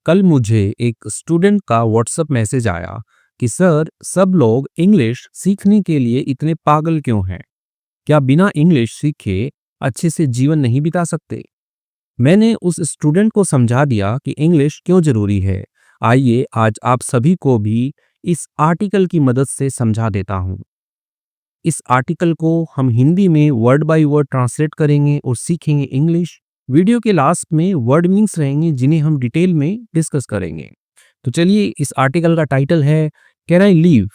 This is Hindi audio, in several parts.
कल मुझे एक स्टूडेंट का व्हाट्सएप मैसेज आया कि सर सब लोग इंग्लिश सीखने के लिए इतने पागल क्यों हैं? क्या बिना इंग्लिश सीखे अच्छे से जीवन नहीं बिता सकते? मैंने उस स्टूडेंट को समझा दिया कि इंग्लिश क्यों जरूरी है। आइए आज आप सभी को भी इस आर्टिकल की मदद से समझा देता हूँ। इस आर्टिकल को हम हिंदी में वर्ड बाय वर्ड ट्रांसलेट करेंगे और सीखेंगे इंग्लिश। वीडियो के लास्ट में वर्ड मीन्स रहेंगे जिन्हें हम डिटेल में डिस्कस करेंगे। तो चलिए, इस आर्टिकल का टाइटल है कैन आई लीव।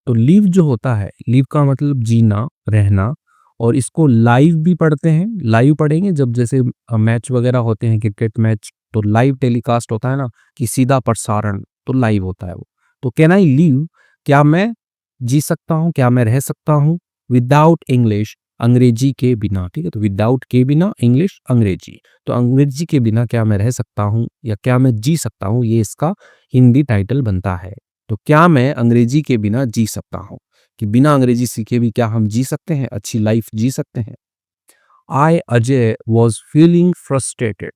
तो लीव जो होता है, लीव का मतलब जीना, रहना। और इसको लाइव भी पढ़ते हैं, लाइव पढ़ेंगे जब जैसे मैच वगैरह होते हैं, क्रिकेट मैच, तो लाइव टेलीकास्ट होता है ना, कि सीधा प्रसारण, तो लाइव होता है वो। तो कैन आई लीव, क्या मैं जी सकता हूँ, क्या मैं रह सकता हूँ विदाउट इंग्लिश, अंग्रेजी के बिना। ठीक है, तो विदाउट के बिना, इंग्लिश अंग्रेजी। तो अंग्रेजी के बिना क्या मैं रह सकता हूँ या क्या मैं जी सकता हूँ, ये इसका हिंदी टाइटल बनता है। तो क्या मैं अंग्रेजी के बिना जी सकता हूँ, कि बिना अंग्रेजी सीखे भी क्या हम जी सकते हैं, अच्छी लाइफ जी सकते हैं। आई अजय वॉज फीलिंग फ्रस्ट्रेटेड।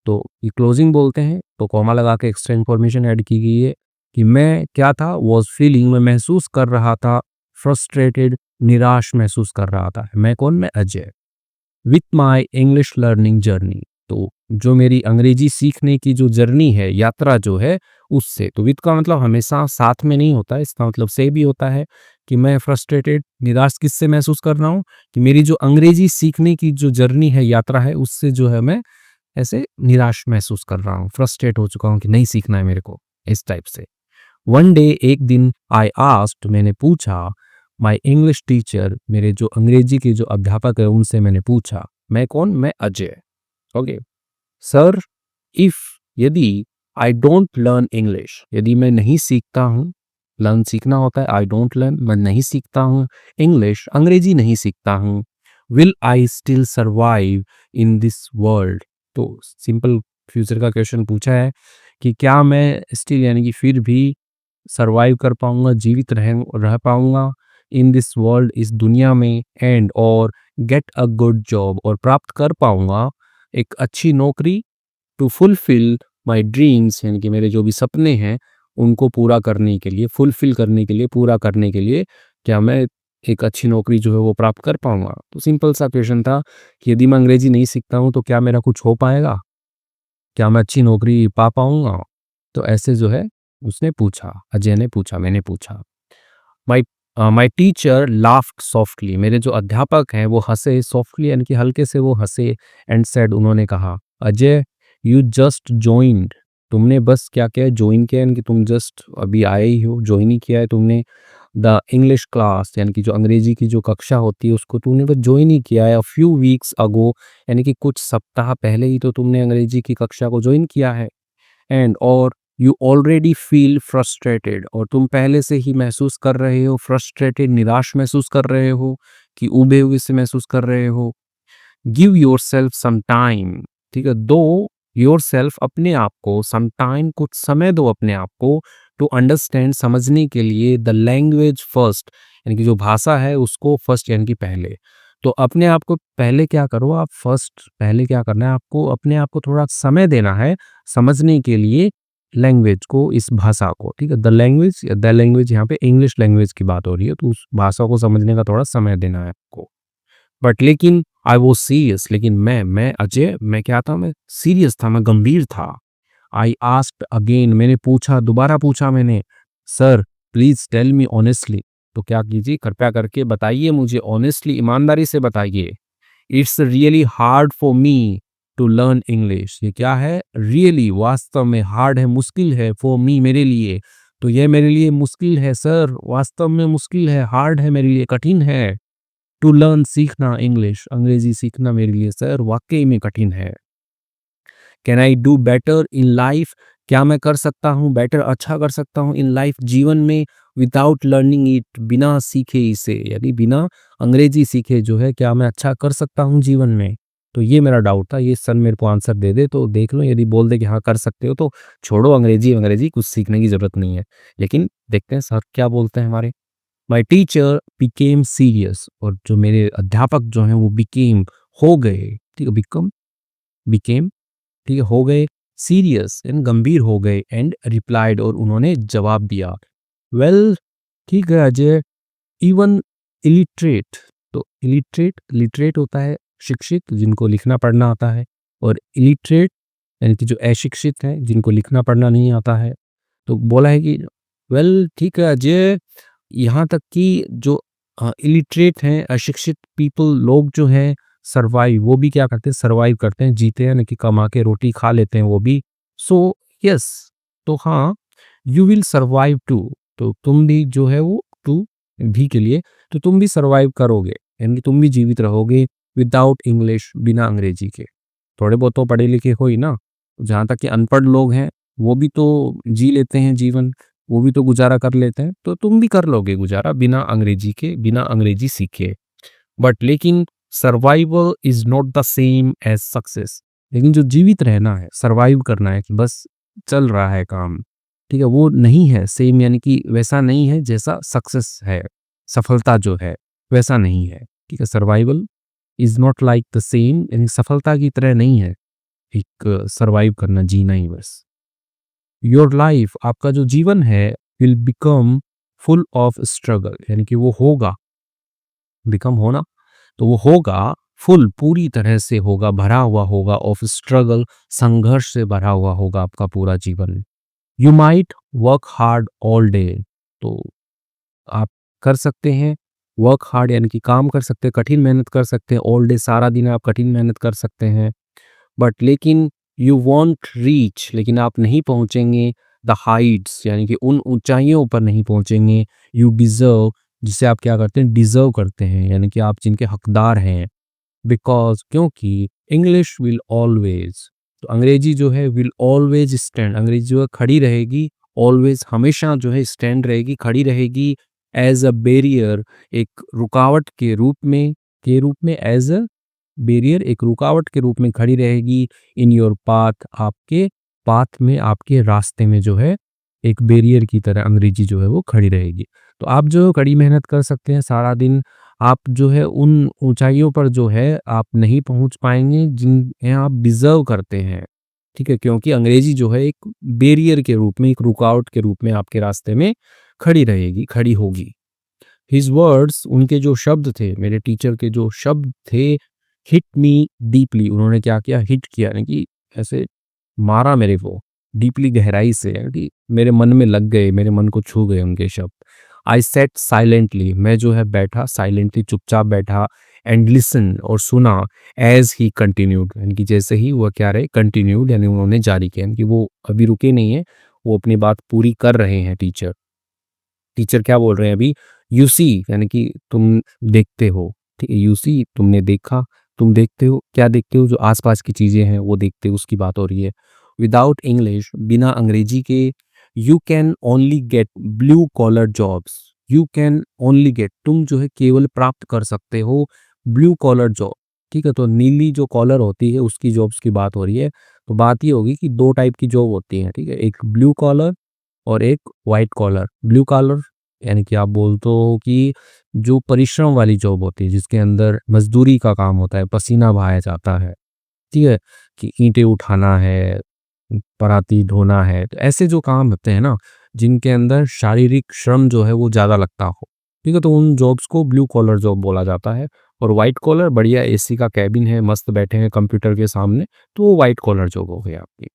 तो ये क्लोजिंग बोलते हैं, तो कॉमा लगा के एक्स्ट्रा इन्फॉर्मेशन ऐड की गई है कि मैं क्या था, वॉज फीलिंग, मैं महसूस कर रहा था, फ्रस्ट्रेटेड, निराश महसूस कर रहा था। मैं कौन? मैं Ajay. With my English learning journey, तो जो मेरी अंग्रेजी सीखने की जो जर्नी है, यात्रा जो है, उससे। तो विथ का मतलब हमेशा साथ में नहीं होता है, इसका मतलब से भी होता है कि मैं फ्रस्ट्रेटेड, निराश किससे महसूस कर रहा हूँ, कि मेरी जो अंग्रेजी सीखने की जो जर्नी है, यात्रा है, उससे जो है मैं ऐसे निराश महसूस कर रहा हूँ, फ्रस्ट्रेट हो चुका हूँ कि नहीं सीखना है मेरे को, इस टाइप से। वन डे, एक दिन, आई आस्क्ड, मैंने पूछा, माई इंग्लिश टीचर, मेरे जो अंग्रेजी के जो अध्यापक है उनसे मैंने पूछा। मैं कौन? मैं अजय। ओके। सर, इफ, यदि, आई डोंट लर्न इंग्लिश, यदि मैं नहीं सीखता हूँ, लर्न सीखना होता है, आई डोंट लर्न, मैं नहीं सीखता हूँ इंग्लिश, अंग्रेजी नहीं सीखता हूँ, will I still survive in this world. तो सिंपल फ्यूचर का क्वेश्चन पूछा है कि क्या मैं स्टिल यानी कि फिर भी सर्वाइव कर पाऊंगा, जीवित रह पाऊंगा इन दिस वर्ल्ड, इस दुनिया में, एंड और गेट अ गुड जॉब, और प्राप्त कर पाऊंगा एक अच्छी नौकरी, टू फुलफिल माई ड्रीम्स, यानी कि मेरे जो भी सपने हैं उनको पूरा करने के लिए, फुलफिल करने के लिए, पूरा करने के लिए, क्या मैं एक अच्छी नौकरी जो है वो प्राप्त कर पाऊंगा। तो सिंपल सा क्वेश्चन था कि यदि मैं अंग्रेजी नहीं सीखता हूँ तो क्या मेरा कुछ हो पाएगा, क्या मैं अच्छी नौकरी पा पाऊंगा। तो ऐसे जो है उसने पूछा, अजय ने पूछा, मैंने पूछा। माई माई टीचर लाफ्ड सॉफ्टली, मेरे जो अध्यापक हैं वो हंसे, सॉफ्टली यानी कि हल्के से वो हंसे, एंड सेड, उन्होंने कहा, अजय, यू जस्ट ज्वाइंड, तुमने बस क्या किया, ज्वाइन किया, यानी कि तुम जस्ट अभी आए ही हो, ज्वाइन ही किया है तुमने, द इंग्लिश क्लास, यानी कि जो अंग्रेजी की जो कक्षा होती है उसको तुमने बस ज्वाइन ही किया है, अ फ्यू वीक्स अगो, यानी कि कुछ सप्ताह पहले ही तो तुमने अंग्रेजी की कक्षा को ज्वाइन किया है, एंड और यू ऑलरेडी फील फ्रस्ट्रेटेड, और तुम पहले से ही महसूस कर रहे हो फ्रस्ट्रेटेड, निराश महसूस कर रहे हो, कि उबे हुए से महसूस कर रहे हो। Give yourself some time, ठीक है, दो योर सेल्फ, अपने आप को, सम टाइम, कुछ समय दो अपने आप को, टू अंडरस्टैंड, समझने के लिए, द लैंग्वेज फर्स्ट, यानी कि जो भाषा है उसको फर्स्ट, यानी कि पहले। तो अपने आप को पहले क्या करो आप, फर्स्ट, पहले क्या करना है आपको, अपने आप को थोड़ा समय देना है समझने के लिए लैंग्वेज को, इस भाषा को। ठीक है, द लैंग्वेज या द लैंग्वेज, यहाँ पे इंग्लिश लैंग्वेज की बात हो रही है, तो उस भाषा को समझने का थोड़ा समय देना है आपको। बट लेकिन आई वॉज सीरियस, लेकिन मैं अजय, मैं क्या था, मैं सीरियस था, मैं गंभीर था। आई आस्क्ड अगेन, मैंने पूछा, दोबारा पूछा मैंने, sir please tell me honestly, तो क्या कीजिए, कृपया करके बताइए मुझे ऑनेस्टली, ईमानदारी से बताइए। It's really hard for me to learn English, ये क्या है, रियली, वास्तव में, हार्ड है, मुश्किल है, फॉर मी, मेरे लिए, तो यह मेरे लिए मुश्किल है सर, वास्तव में मुश्किल है, हार्ड है मेरे लिए, कठिन है, टू लर्न, सीखना इंग्लिश, अंग्रेजी सीखना मेरे लिए सर वाकई में कठिन है। Can I do better in life, क्या मैं कर सकता हूँ बेटर, अच्छा कर सकता हूँ इन लाइफ, जीवन में, विदाउट लर्निंग इट, बिना सीखे इसे, यानी बिना अंग्रेजी सीखे जो है, क्या मैं अच्छा कर सकता हूँ जीवन में। तो ये मेरा डाउट था, ये सर मेरे को आंसर दे दे तो देख लो, यदि बोल दे कि हाँ कर सकते हो तो छोड़ो, अंग्रेजी अंग्रेजी कुछ सीखने की जरूरत नहीं है। लेकिन देखते हैं सर क्या बोलते हैं हमारे। माई टीचर बिकेम सीरियस, और जो मेरे अध्यापक जो हैं वो बिकेम, हो गए, ठीक है, बिकम, बिकेम, ठीक है, हो गए सीरियस एंड गंभीर हो गए एंड रिप्लाइड और उन्होंने जवाब दिया, वेल ठीक है अजय, इवन इलिटरेट। तो इलिटरेट, लिटरेट होता है शिक्षित जिनको लिखना पढ़ना आता है, और इलिटरेट यानी कि जो अशिक्षित हैं जिनको लिखना पढ़ना नहीं आता है। तो बोला है कि वेल ठीक है अजय, यहाँ तक कि जो इलिटरेट हैं, अशिक्षित पीपल लोग जो हैं, सर्वाइव, वो भी क्या करते हैं, सर्वाइव करते हैं, जीते हैं, यानी कि कमा के रोटी खा लेते हैं वो भी। सो यस, तो हाँ, यू विल सर्वाइव टू। तो तुम भी जो है वो टू भी के लिए, तो तुम भी सर्वाइव करोगे, यानी कि तुम भी जीवित रहोगे विदाउट इंग्लिश, बिना अंग्रेजी के। थोड़े बहुत तो पढ़े लिखे हो ही ना, जहाँ तक कि अनपढ़ लोग हैं वो भी तो जी लेते हैं जीवन, वो भी तो गुजारा कर लेते हैं, तो तुम भी कर लोगे गुजारा बिना अंग्रेजी के, बिना अंग्रेजी सीखे। बट लेकिन survival is not the same as success. लेकिन जो जीवित रहना है, सर्वाइव करना है कि बस चल रहा है काम, ठीक है, वो नहीं है सेम, यानी कि वैसा नहीं है जैसा सक्सेस है, सफलता जो है वैसा नहीं है। ठीक है, survival is not like the same, यानी सफलता की तरह नहीं है एक सर्वाइव करना, जीना ही बस। योर लाइफ, आपका जो जीवन है, will become full of struggle, यानी कि वो होगा, बिकम होना, तो वो होगा फुल, पूरी तरह से होगा, भरा हुआ होगा, ऑफ स्ट्रगल, संघर्ष से भरा हुआ होगा आपका पूरा जीवन। You might work hard all day, तो आप कर सकते हैं वर्क हार्ड, यानी कि काम कर सकते हैं, कठिन मेहनत कर सकते हैं, ऑल डे, सारा दिन आप कठिन मेहनत कर सकते हैं, बट लेकिन यू वॉन्ट रीच, लेकिन आप नहीं पहुंचेंगे द हाइट्स, यानी कि उन ऊंचाइयों पर नहीं पहुंचेंगे, यू डिजर्व, जिसे आप क्या करते हैं, डिजर्व करते हैं, यानी कि आप जिनके हकदार हैं। बिकॉज, क्योंकि इंग्लिश विल ऑलवेज, तो अंग्रेजी जो है विल ऑलवेज स्टैंड, अंग्रेजी जो है खड़ी रहेगी, ऑलवेज हमेशा जो है स्टैंड रहेगी, खड़ी रहेगी, एज अ बैरियर, एक रुकावट के रूप में एज अ बैरियर, एक रुकावट के रूप में खड़ी रहेगी, इन योर पाथ, आपके पाथ में, आपके रास्ते में जो है एक बैरियर की तरह अंग्रेजी जो है वो खड़ी रहेगी। तो आप जो कड़ी मेहनत कर सकते हैं सारा दिन, आप जो है उन ऊंचाइयों पर जो है आप नहीं पहुंच पाएंगे जिन्हें आप डिजर्व करते हैं। ठीक है, क्योंकि अंग्रेजी जो है एक बैरियर के रूप में, एक रुकावट के रूप में आपके रास्ते में खड़ी रहेगी, खड़ी होगी। हिज वर्ड्स, उनके जो शब्द थे, मेरे टीचर के जो शब्द थे, हिट मी डीपली, उन्होंने क्या किया, हिट किया, यानी कि ऐसे मारा मेरे को डीपली, गहराई से, यानी कि मेरे मन में लग गए, मेरे मन को छू गए उनके शब्द। आई सेट साइलेंटली, मैं जो है बैठा साइलेंटली, चुपचाप बैठा, एंड लिसन, और सुना, एज ही कंटिन्यूड, यानी कि जैसे ही वह क्या रहे, कंटिन्यूड, यानी उन्होंने जारी किया, यानी कि वो अभी रुके नहीं है, वो अपनी बात पूरी कर रहे हैं। टीचर टीचर क्या बोल रहे हैं अभी, यू सी, यानी कि तुम देखते हो, ठीक है, यू सी, तुमने देखा, तुम देखते हो, क्या देखते हो, जो आसपास की चीजें हैं वो देखते हो, उसकी बात हो रही है। विदाउट इंग्लिश, बिना अंग्रेजी के, you can only get blue collar jobs, you can only get, तुम जो है केवल प्राप्त कर सकते हो ब्लू कॉलर जॉब। ठीक है, तो नीली जो कॉलर होती है उसकी जॉब्स की बात हो रही है। तो बात ये होगी कि दो टाइप की जॉब होती है, ठीक है, एक ब्लू कॉलर और एक वाइट कॉलर। ब्लू कॉलर यानी कि आप बोलते हो कि जो परिश्रम वाली जॉब होती है, जिसके अंदर मजदूरी का काम होता है, पसीना बहाया जाता है, ठीक है, कि ईंटें उठाना है, पराती ढोना है, तो ऐसे जो काम होते हैं ना, जिनके अंदर शारीरिक श्रम जो है वो ज़्यादा लगता हो, ठीक है, तो उन जॉब्स को ब्लू कॉलर जॉब बोला जाता है। और वाइट कॉलर, बढ़िया एसी का कैबिन है, मस्त बैठे हैं कंप्यूटर के सामने, तो वो वाइट कॉलर जॉब हो गई आपकी।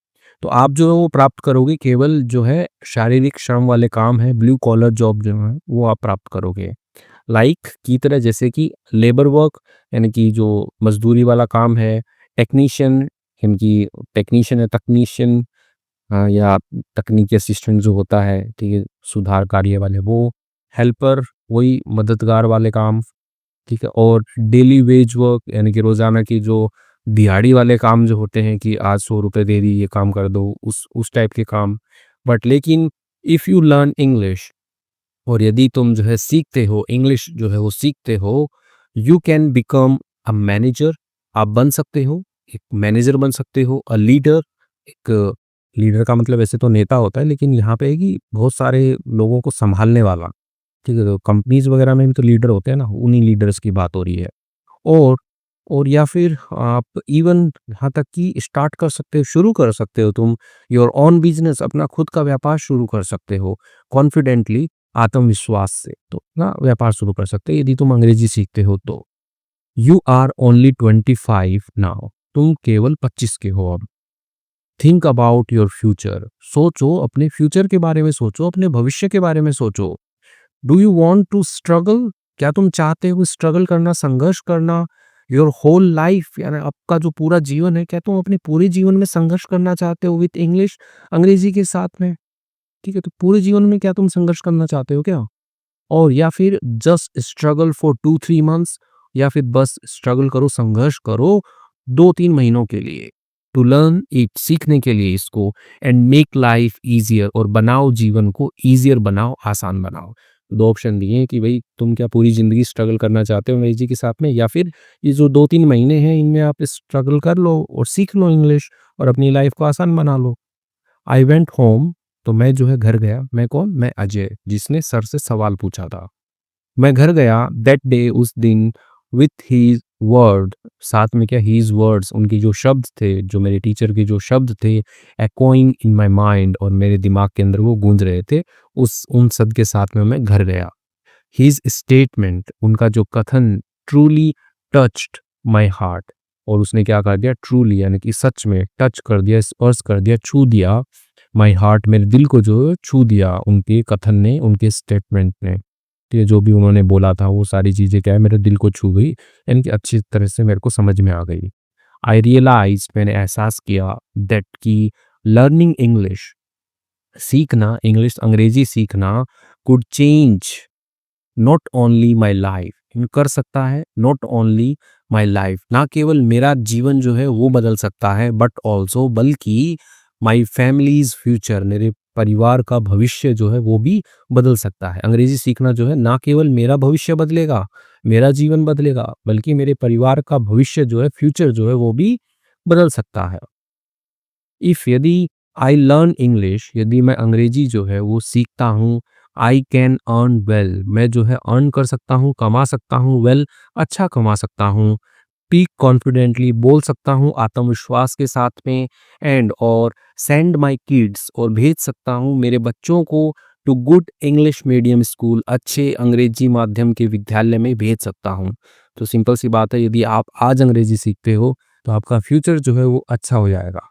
तो आप जो है वो प्राप्त करोगे केवल जो है शारीरिक श्रम वाले काम है, ब्लू कॉलर जॉब जो है वो आप प्राप्त करोगे। लाइक की तरह, जैसे कि लेबर वर्क, यानी कि जो मजदूरी वाला काम है, टेक्नीशियन, यानी कि टेक्नीशियन है, तकनीशियन, या तकनीकी असिस्टेंट जो होता है, ठीक है, सुधार कार्य वाले वो, हेल्पर, वही मददगार वाले काम, ठीक है, और डेली वेज वर्क, यानी कि रोजाना की जो दिहाड़ी वाले काम जो होते हैं, कि आज 100 रुपये दे दी, ये काम कर दो, उस टाइप के काम। बट लेकिन इफ़ यू लर्न इंग्लिश, और यदि तुम जो है सीखते हो इंग्लिश, जो है वो सीखते हो, you can become a manager, आप बन सकते हो, एक मैनेजर बन सकते हो, अ लीडर, एक लीडर का मतलब वैसे तो नेता होता है, लेकिन यहाँ पे है कि बहुत सारे लोगों को संभालने वाला, ठीक है, तो कंपनीज वगैरह में भी तो लीडर होते हैं ना, उन्हीं लीडर्स की बात हो रही है। और और या फिर आप इवन यहाँ तक कि स्टार्ट कर सकते हो, शुरू कर सकते हो तुम योर ओन बिजनेस, अपना खुद का व्यापार शुरू कर सकते हो कॉन्फिडेंटली, आत्मविश्वास से। तो ना व्यापार शुरू कर सकते हो यदि तुम अंग्रेजी सीखते हो तो। यू आर ओनली 25 नाउ, तुम केवल 25 के हो अब। थिंक अबाउट योर फ्यूचर, सोचो अपने फ्यूचर के बारे में, सोचो अपने भविष्य के बारे में सोचो। Do you want to struggle, क्या तुम चाहते हो स्ट्रगल करना, संघर्ष करना योर होल लाइफ, यानी आपका जो पूरा जीवन है, क्या तुम अपने पूरे जीवन में संघर्ष करना चाहते हो विथ इंग्लिश, अंग्रेजी के साथ में? ठीक है, तो पूरे जीवन में क्या तुम संघर्ष करना चाहते हो क्या? और या फिर जस्ट स्ट्रगल फॉर 2-3 मंथ्स, या फिर बस स्ट्रगल करो, संघर्ष करो 2-3 महीनों के लिए, टू लर्न इट, सीखने के लिए इसको, एंड मेक लाइफ ईजियर, और बनाओ जीवन को ईजियर बनाओ, आसान बनाओ। दो ऑप्शन दिए हैं कि भाई तुम क्या पूरी जिंदगी स्ट्रगल करना चाहते हो अंग्रेजी के साथ में, या फिर ये जो 2-3 महीने हैं इनमें आप स्ट्रगल कर लो और सीख लो इंग्लिश और अपनी लाइफ को आसान बना लो। आई वेंट होम, तो मैं जो है घर गया। मैं कौन? मैं अजय, जिसने सर से सवाल पूछा था। मैं घर गया दैट डे, उस दिन, विथ हीज वर्ड, साथ में क्या, हीज वर्ड्स, उनकी जो शब्द थे, जो मेरे टीचर के जो शब्द थे, echoing इन माई माइंड, और मेरे दिमाग के अंदर वो गूंज रहे थे, उन शब्द के साथ में मैं घर गया। हीज स्टेटमेंट, उनका जो कथन, ट्रूली टच्ड माई हार्ट, और उसने क्या कर दिया, ट्रूली यानी कि सच में, टच कर दिया, स्पर्श कर दिया, छू दिया, माई हार्ट, मेरे दिल को जो छू दिया उनके कथन ने, उनके स्टेटमेंट ने। ये जो भी उन्होंने बोला था वो सारी चीज़ें क्या है, मेरे दिल को छू गई, यानी कि अच्छी तरह से मेरे को समझ में आ गई। आई रियलाइज, मैंने एहसास किया, दैट कि लर्निंग इंग्लिश, सीखना इंग्लिश, अंग्रेजी सीखना, could change not only my life, कर सकता है, नॉट ओनली माई लाइफ, ना केवल मेरा जीवन जो है वो बदल सकता है, बट ऑल्सो, बल्कि माई फैमिलीज फ्यूचर, मेरे परिवार का भविष्य जो है वो भी बदल सकता है। अंग्रेजी सीखना जो है ना केवल मेरा भविष्य बदलेगा, मेरा जीवन बदलेगा, बल्कि मेरे परिवार का भविष्य जो है, फ्यूचर जो है वो भी बदल सकता है। इफ, यदि आई लर्न इंग्लिश, यदि मैं अंग्रेजी जो है वो सीखता हूँ, आई कैन अर्न वेल, मैं जो है अर्न कर सकता हूँ, कमा सकता हूँ, वेल, अच्छा कमा सकता हूँ, स्पीक कॉन्फिडेंटली, बोल सकता हूँ आत्मविश्वास के साथ में, एंड और सेंड माई किड्स, और भेज सकता हूँ मेरे बच्चों को, to good English medium school, अच्छे अंग्रेजी माध्यम के विद्यालय में भेज सकता हूँ। तो सिंपल सी बात है, यदि आप आज अंग्रेजी सीखते हो तो आपका फ्यूचर जो है वो अच्छा हो जाएगा।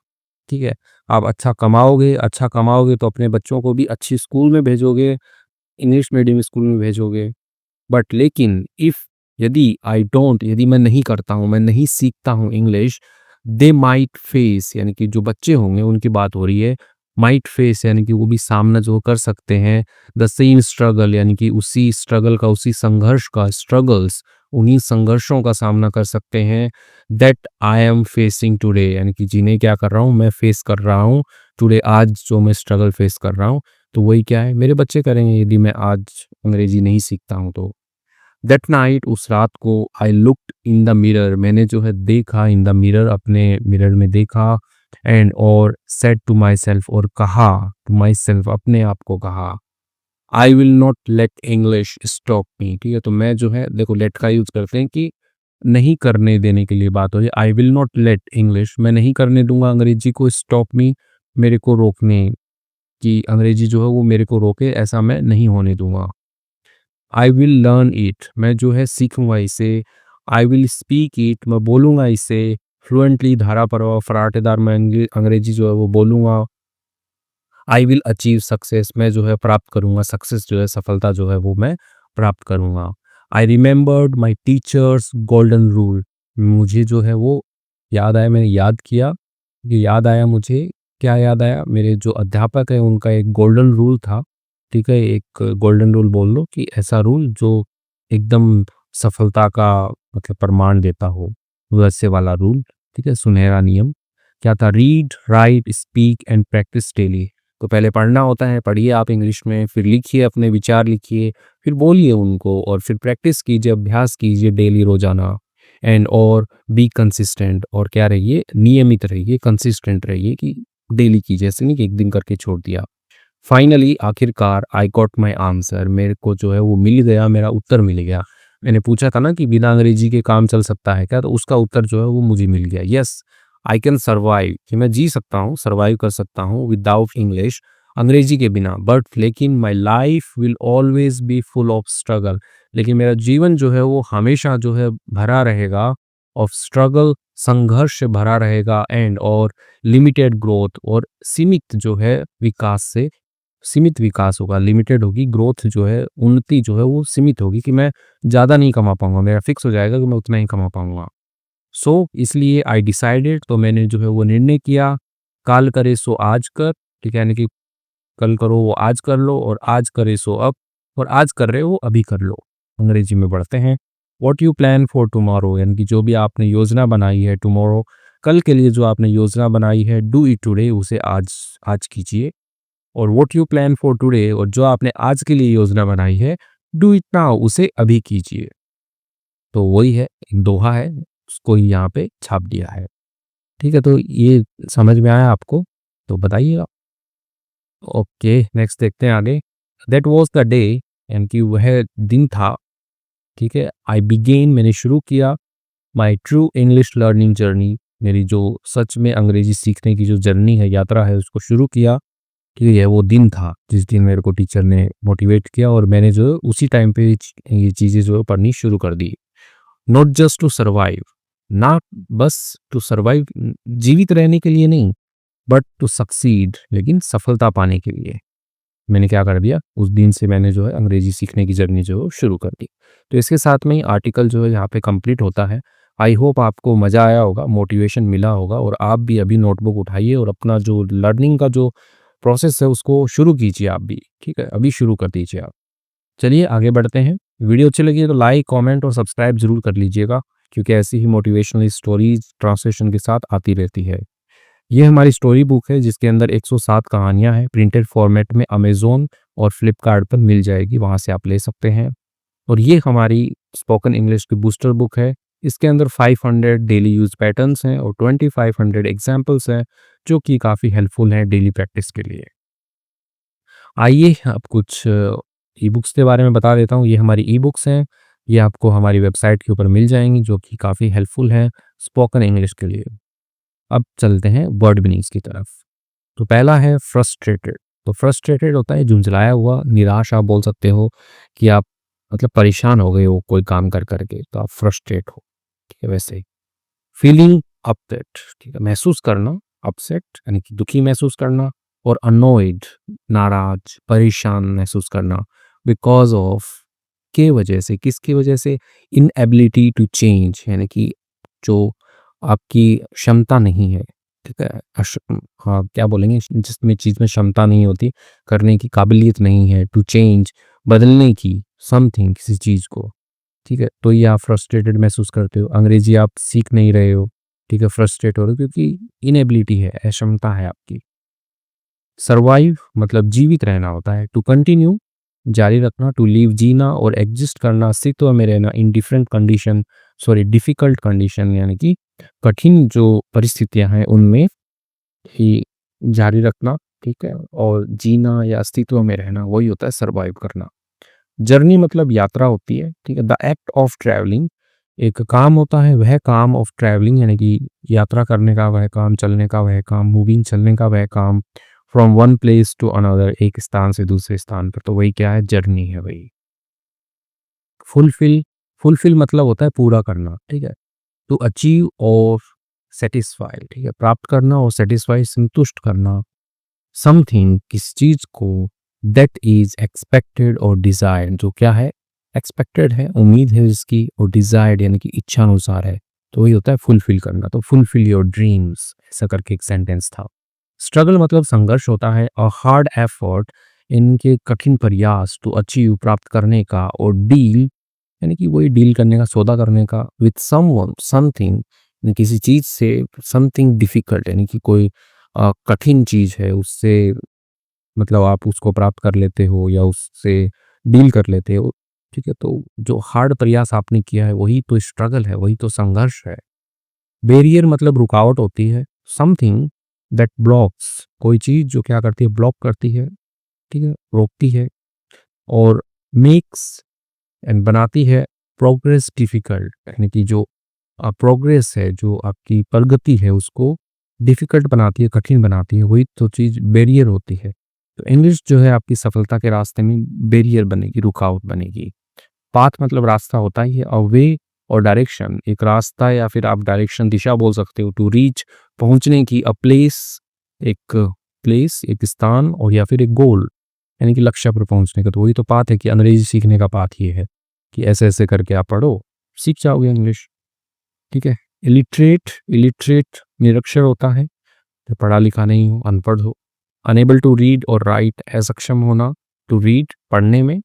ठीक है, आप अच्छा कमाओगे तो अपने बच्चों को भी अच्छी स्कूल में भेजोगे, इंग्लिश मीडियम स्कूल में भेजोगे। बट लेकिन इफ, यदि आई डोंट, यदि मैं नहीं करता हूँ, मैं नहीं सीखता हूँ इंग्लिश, दे माइट फेस, यानी कि जो बच्चे होंगे उनकी बात हो रही है, माइट फेस यानी कि वो भी सामना जो कर सकते हैं, द सेम स्ट्रगल, यानी कि उसी स्ट्रगल का, उसी संघर्ष का, स्ट्रगल्स, उन्हीं संघर्षों का सामना कर सकते हैं, that I am facing today, यानी कि जिन्हें क्या कर रहा हूँ, मैं फेस कर रहा हूँ टुडे, आज जो मैं स्ट्रगल फेस कर रहा हूँ, तो वही क्या है, मेरे बच्चे करेंगे यदि मैं आज अंग्रेजी नहीं सीखता हूँ तो। दैट नाइट, उस रात को, I looked in the mirror, मैंने जो है देखा, इन द मिरर, अपने मिरर में देखा, एंड और सेड टू माई सेल्फ, और कहा, टू माई सेल्फ, अपने आप को कहा, I will not let English stop me. ठीक है, तो मैं जो है, देखो लेट का यूज करते हैं कि नहीं करने देने के लिए बात हो रही है। I will not let English, मैं नहीं करने दूंगा अंग्रेजी को, स्टॉप मी, मेरे को रोकने, कि अंग्रेजी जो है वो मेरे को रोके, ऐसा मैं नहीं होने दूंगा। आई विल लर्न इट, मैं जो है सीखूंगा इसे। आई विल स्पीक इट, मैं बोलूंगा इसे फ्लुएंटली, धारा प्रवाह फराटेदार, मैं अंग्रेजी जो है वो बोलूंगा। आई विल अचीव सक्सेस, मैं जो है प्राप्त करूंगा सक्सेस, जो है सफलता जो है वो मैं प्राप्त करूंगा। I remembered my teachers golden rule, मुझे जो है वो याद आया, मैंने याद किया, ये याद आया मुझे, क्या याद आया, मेरे जो अध्यापक है उनका एक गोल्डन रूल था। ठीक है, एक गोल्डन रूल बोल लो, कि ऐसा रूल जो एकदम सफलता का मतलब प्रमाण देता हो, वैसे वाला रूल। ठीक है, सुनहरा नियम क्या था, read write speak and practice daily. तो पहले पढ़ना होता है, पढ़िए आप इंग्लिश में, फिर लिखिए, अपने विचार लिखिए, फिर बोलिए उनको, और फिर प्रैक्टिस कीजिए, अभ्यास कीजिए डेली, रोजाना। एंड और बी कंसिस्टेंट, और क्या रहिए, नियमित रहिए, कंसिस्टेंट रहिए, कि डेली कीजिए, ऐसे नहीं कि एक दिन करके छोड़ दिया। फाइनली, आखिरकार, आई गॉट माई आंसर, मेरे को जो है वो मिल गया, मेरा उत्तर मिल गया। मैंने पूछा था ना कि बिना अंग्रेजी के काम चल सकता है क्या, तो उसका उत्तर जो है वो मुझे मिल गया। यस, आई कैन सर्वाइव, कि मैं जी सकता हूँ, सर्वाइव कर सकता हूँ विदाउट इंग्लिश, अंग्रेजी के बिना। बट लेकिन my life will always be full of struggle, लेकिन मेरा जीवन जो है वो हमेशा जो है भरा रहेगा ऑफ स्ट्रगल, संघर्ष से भरा रहेगा, एंड और लिमिटेड ग्रोथ, और सीमित जो है विकास से, सीमित विकास होगा, लिमिटेड होगी ग्रोथ, जो है उन्नति जो है वो सीमित होगी, कि मैं ज़्यादा नहीं कमा पाऊंगा, मेरा फिक्स हो जाएगा कि मैं उतना ही कमा पाऊंगा। सो इसलिए आई डिसाइडेड, तो मैंने जो है वो निर्णय किया, काल करे सो आज कर, ठीक है, यानी कि कल करो वो आज कर लो, और आज करे सो अब, और आज कर रहे हो अभी कर लो। अंग्रेजी में बढ़ते हैं। What you plan for tomorrow, यानी कि जो भी आपने योजना बनाई है टुमारो, कल के लिए जो आपने योजना बनाई है, डू इट टुडे, उसे आज आज कीजिए। और what you plan for today, और जो आपने आज के लिए योजना बनाई है, डू इट नाउ, उसे अभी कीजिए। तो वही है, एक दोहा है, उसको ही यहाँ पे छाप दिया है। ठीक है, तो ये समझ में आया आपको? तो बताइएगा। ओके, नेक्स्ट देखते हैं आगे। दैट वाज द डे, यानी कि वह दिन था, ठीक है। आई बिगेन, मैंने शुरू किया, my true English learning journey, मेरी जो सच में अंग्रेजी सीखने की जो जर्नी है, यात्रा है, उसको शुरू किया। ठीक है, वो दिन था जिस दिन मेरे को टीचर ने मोटिवेट किया, और मैंने जो है उसी टाइम पे ये चीज़ें जो है पढ़नी शुरू कर दी। नॉट जस्ट टू सर्वाइव, ना बस टू सर्वाइव, जीवित रहने के लिए नहीं, बट टू सक्सीड, लेकिन सफलता पाने के लिए। मैंने क्या कर दिया, उस दिन से मैंने जो है अंग्रेजी सीखने की जर्नी जो है वो शुरू कर दी। तो इसके साथ में ही आर्टिकल जो है यहाँ पे कंप्लीट होता है। आई होप आपको मज़ा आया होगा, मोटिवेशन मिला होगा, और आप भी अभी नोटबुक उठाइए और अपना जो लर्निंग का जो प्रोसेस है उसको शुरू कीजिए आप भी, ठीक है, अभी शुरू कर दीजिए आप। चलिए आगे बढ़ते हैं। वीडियो अच्छी लगी है तो लाइक, कमेंट और सब्सक्राइब ज़रूर कर लीजिएगा, क्योंकि ऐसी ही मोटिवेशनल स्टोरीज ट्रांसलेशन के साथ आती रहती है। ये हमारी स्टोरी बुक है जिसके अंदर 107 कहानियाँ हैं, प्रिंटेड फॉर्मेट में अमेज़न और फ्लिपकार्ट पर मिल जाएगी, वहाँ से आप ले सकते हैं। और ये हमारी स्पोकन इंग्लिश की बूस्टर बुक है। इसके अंदर 500 डेली यूज़ पैटर्न्स हैं और 2500 एग्जाम्पल्स हैं, जो कि काफ़ी हेल्पफुल हैं डेली प्रैक्टिस के लिए। आइए अब कुछ ई बुक्स के बारे में बता देता हूँ। ये हमारी ई बुक्स हैं, ये आपको हमारी वेबसाइट के ऊपर मिल जाएंगी, जो कि काफ़ी हेल्पफुल हैं स्पोकन इंग्लिश के लिए। अब चलते हैं वर्ड मीनिंग्स की तरफ। तो पहला है फ्रस्ट्रेटेड। तो फ्रस्ट्रेटेड होता है झुंझलाया हुआ, निराश आप बोल सकते हो, कि आप मतलब परेशान हो गए हो कोई काम कर करके, तो आप फ्रस्ट्रेट हो, ठीक है। वैसे ही फीलिंग अपसेट, ठीक है, महसूस करना, अपसेट यानी कि दुखी महसूस करना, और अनोइड, नाराज, परेशान महसूस करना, बिकॉज ऑफ, के वजह से, किसकी वजह से, इनएबिलिटी टू चेंज, यानी कि जो आपकी क्षमता नहीं है, ठीक है, हाँ क्या बोलेंगे, जिसमें चीज़ में क्षमता नहीं होती, करने की काबिलियत नहीं है, टू चेंज, बदलने की, समथिंग, किसी चीज़ को, ठीक है। तो ये आप फ्रस्ट्रेटेड महसूस करते हो, अंग्रेजी आप सीख नहीं रहे हो, ठीक है, फ्रस्ट्रेट हो रहे हो क्योंकि इनएबिलिटी है, अक्षमता है आपकी। सर्वाइव मतलब जीवित रहना होता है, टू कंटिन्यू जारी रखना, टू लिव जीना, और एग्जिस्ट करना, अस्तित्व में रहना, in different condition, sorry difficult condition, यानी कि कठिन जो परिस्थितियां हैं उनमें ही जारी रखना, ठीक है, और जीना या अस्तित्व में रहना, वही होता है सर्वाइव करना। जर्नी मतलब यात्रा होती है, ठीक है, द एक्ट ऑफ ट्रैवलिंग, एक काम होता है, वह काम ऑफ ट्रैवलिंग, यानी कि यात्रा करने का वह काम, चलने का वह काम, मूविंग चलने का वह काम, from one place to another, एक स्थान से दूसरे स्थान पर, तो वही क्या है, जर्नी है वही। फुलफिल, फुलफिल मतलब होता है पूरा करना, ठीक है, टू अचीव और सेटिस्फाई, ठीक है, प्राप्त करना, और सेटिस्फाई संतुष्ट करना, समथिंग किस चीज को, दैट इज एक्सपेक्टेड और डिजायर्ड, जो क्या है, एक्सपेक्टेड है, उम्मीद है इसकी, और डिजायर्ड यानी कि इच्छा अनुसार है, तो वही होता है फुलफिल करना। तो फुलफिल योर ड्रीम्स, ऐसा करके एक सेंटेंस था। स्ट्रगल मतलब संघर्ष होता है, और हार्ड एफर्ट, इनके कठिन प्रयास, टू अचीव प्राप्त करने का, और डील यानी कि वही डील करने का, सौदा करने का, विथ समवन समथिंग, किसी चीज से, समथिंग डिफिकल्ट यानी कि कोई कठिन चीज है, उससे मतलब आप उसको प्राप्त कर लेते हो या उससे डील कर लेते हो, ठीक है। तो जो हार्ड प्रयास आपने किया है वही तो स्ट्रगल है, वही तो संघर्ष है। बैरियर मतलब रुकावट होती है, समथिंग दैट ब्लॉक्स, कोई चीज जो क्या करती है, ब्लॉक करती है, ठीक है, रोकती है। और मेक्स एंड बनाती है, प्रोग्रेस डिफिकल्ट, यानी कि जो प्रोग्रेस है, जो आपकी प्रगति है उसको डिफिकल्ट बनाती है, कठिन बनाती है, वही तो चीज़ बैरियर होती है। तो इंग्लिश जो है आपकी सफलता के रास्ते में बैरियर बनेगी, रुकावट बनेगी। पाथ मतलब रास्ता होता ही है, अ वे और डायरेक्शन एक रास्ता, या फिर आप डायरेक्शन दिशा बोल सकते हो। टू रीच पहुंचने की, अ प्लेस एक प्लेस एक स्थान, और या फिर एक गोल यानी कि लक्ष्य पर पहुंचने का। तो वही तो पाथ है कि अंग्रेजी सीखने का पाथ ये है कि ऐसे ऐसे करके आप पढ़ो, सीख जाओगे इंग्लिश। ठीक है। इलिटरेट, इलिटरेट निरक्षर होता है, तो पढ़ा लिखा नहीं हो, अनपढ़ हो। अनेबल टू रीड और राइट, असक्षम होना, टू रीड पढ़ने में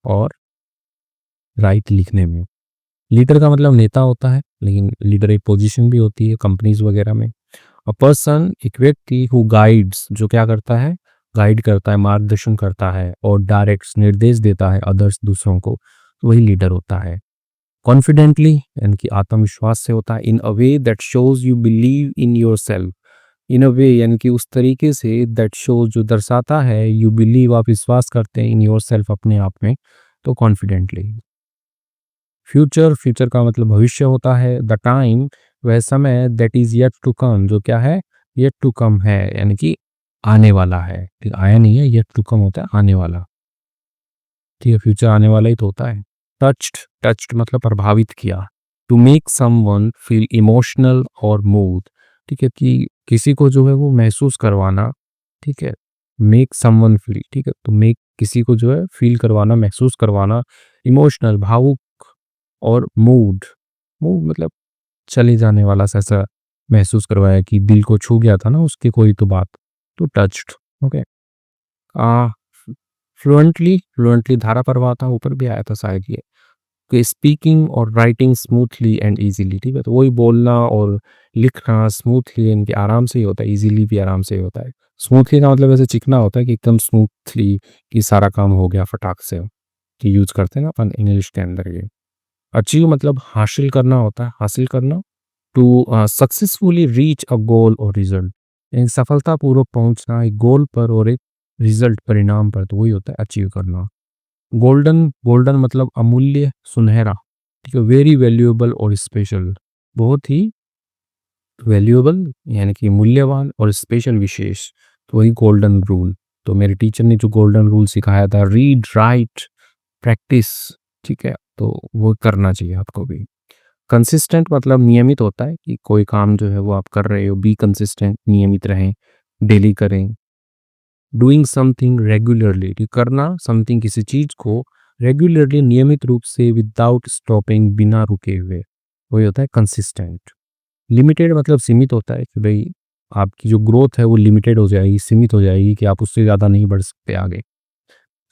और राइट लिखने में। लीडर का मतलब नेता होता है, लेकिन लीडर एक पोजीशन भी होती है कंपनीज वगैरह में। अ पर्सन एक व्यक्ति, हु गाइड्स जो क्या करता है, गाइड करता है, मार्गदर्शन करता है, और डायरेक्ट्स निर्देश देता है अदर्स दूसरों को, तो वही लीडर होता है। कॉन्फिडेंटली यानी कि आत्मविश्वास से होता है। In a way that shows you believe in yourself, in a way यानी कि उस तरीके से, दैट शोज जो दर्शाता है, यू बिलीव आप विश्वास करते हैं, इन योर सेल्फ अपने आप में, तो कॉन्फिडेंटली। फ्यूचर, फ्यूचर का मतलब भविष्य होता है। द टाइम वह समय, that is yet to come जो क्या है, येट टू कम है, यानी कि आने वाला है। ठीक, आया नहीं है, येट टू कम होता है आने वाला। ठीक है, फ्यूचर आने वाला ही तो होता है। टच्ड, टच्ड मतलब प्रभावित किया। To make someone feel emotional और मूव्ड, ठीक है, कि किसी को जो है वो महसूस करवाना। ठीक है, मेक समवन फील, ठीक है, तो मेक किसी को जो है फील करवाना, महसूस करवाना। इमोशनल भावुक, और मूड, मूड मतलब चले जाने वाला सा, ऐसा महसूस करवाया कि दिल को छू गया था ना उसकी कोई तो बात, तो टच्ड। ओके। आ फ्लुएंटली, फ्लुएंटली धारा प्रवाह था, ऊपर भी आया था शायद ये, कि स्पीकिंग और राइटिंग स्मूथली एंड इजीली। ठीक है, तो वही बोलना और लिखना स्मूथली, इनके आराम से ही होता है, इजीली भी आराम से ही होता है। स्मूथली का मतलब ऐसे चिकना होता है कि एकदम स्मूथली कि सारा काम हो गया फटाक से, कि यूज करते हैं ना अपन इंग्लिश के अंदर ये। अचीव मतलब हासिल करना होता है, हासिल करना। टू सक्सेसफुली रीच अ गोल और रिजल्ट, यानी सफलतापूर्वक पहुंचना एक गोल पर और एक रिजल्ट परिणाम पर, तो वही होता है अचीव करना। गोल्डन, गोल्डन मतलब अमूल्य, सुनहरा। ठीक है, वेरी वैल्यूएबल और स्पेशल, बहुत ही वैल्यूएबल यानी कि मूल्यवान, और स्पेशल विशेष, तो वही गोल्डन रूल। तो मेरे टीचर ने जो गोल्डन रूल सिखाया था, रीड राइट प्रैक्टिस, ठीक है, तो वो करना चाहिए आपको भी। कंसिस्टेंट मतलब नियमित होता है, कि कोई काम जो है वो आप कर रहे हो, बी कंसिस्टेंट, नियमित रहें, डेली करें। डूइंग समथिंग रेगुलरली, करना समथिंग किसी चीज को रेगुलरली, नियमित रूप से, विदाउट स्टॉपिंग बिना रुके हुए, वही होता है कंसिस्टेंट। लिमिटेड मतलब सीमित होता है, कि भाई आपकी जो ग्रोथ है वो लिमिटेड हो जाएगी, सीमित हो जाएगी, कि आप उससे ज़्यादा नहीं बढ़ सकते आगे।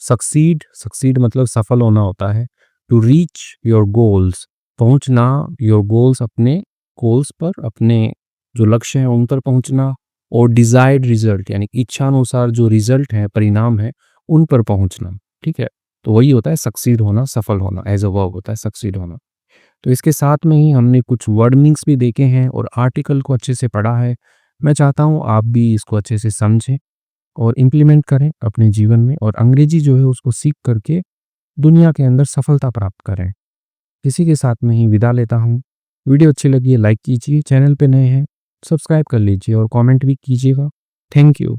सक्सीड, सक्सीड मतलब सफल होना होता है। टू रीच योर गोल्स, पहुंचना, योर गोल्स अपने गोल्स पर, अपने जो लक्ष्य हैं उन पर पहुंचना। और डिजायर्ड रिजल्ट यानी इच्छा अनुसार जो रिजल्ट है, परिणाम है, उन पर पहुंचना। ठीक है, तो वही होता है सक्सीड होना, सफल होना, एज अ वर्ब होता है सक्सीड होना। तो इसके साथ में ही हमने कुछ वर्ड मीनिंग्स भी देखे हैं और आर्टिकल को अच्छे से पढ़ा है। मैं चाहता हूँ आप भी इसको अच्छे से समझें और इम्प्लीमेंट करें अपने जीवन में, और अंग्रेजी जो है उसको सीख करके दुनिया के अंदर सफलता प्राप्त करें। इसी के साथ में ही विदा लेता हूँ। वीडियो अच्छी लगी है लाइक कीजिए, चैनल पे नए हैं सब्सक्राइब कर लीजिए और कमेंट भी कीजिएगा। Thank you.